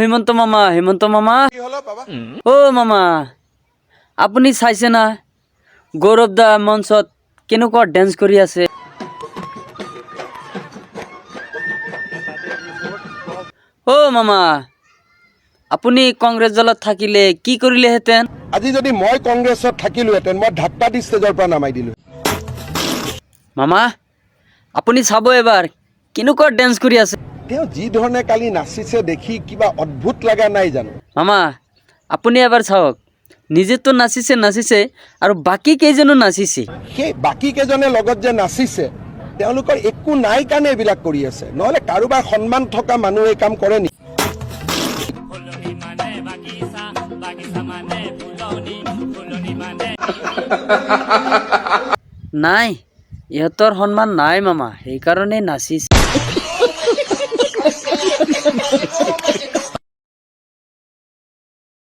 হেমন্ত মামা ও মামা আপুনি চাইছে না গৌৰৱ দা মঞ্চত কেনেকুৱা ডেন্স কৰি আছে। ও মামা আপুনি কংগ্ৰেছ দলত থাকিলে কি কৰিলেহেঁতেন। আজি যদি মই কংগ্ৰেছত থাকিলোহেঁতেন মই ঢাক্কা দি ষ্টেজৰ পৰা নামাই দিলো। মামা আপুনি চাব এবাৰ কেনেকুৱা ডেন্স কৰি আছে। তেওঁ যি ধৰণে কালি নাচিছে দেখি কিবা অদ্ভুত লগা নাই জানো। মামা আপুনি এবাৰ চাওক নিজেতো নাচিছে আৰু বাকী কেইজনো নাচিছে। সেই বাকী কেইজনে লগত যে নাচিছে তেওঁলোকৰ একো নাই কাৰণে এইবিলাক কৰি আছে, নহ'লে কাৰোবাৰ সন্মান থকা মানুহ এই কাম কৰে নেকি। নাই ইহঁতৰ সন্মান নাই মামা, সেইকাৰণে নাচিছে।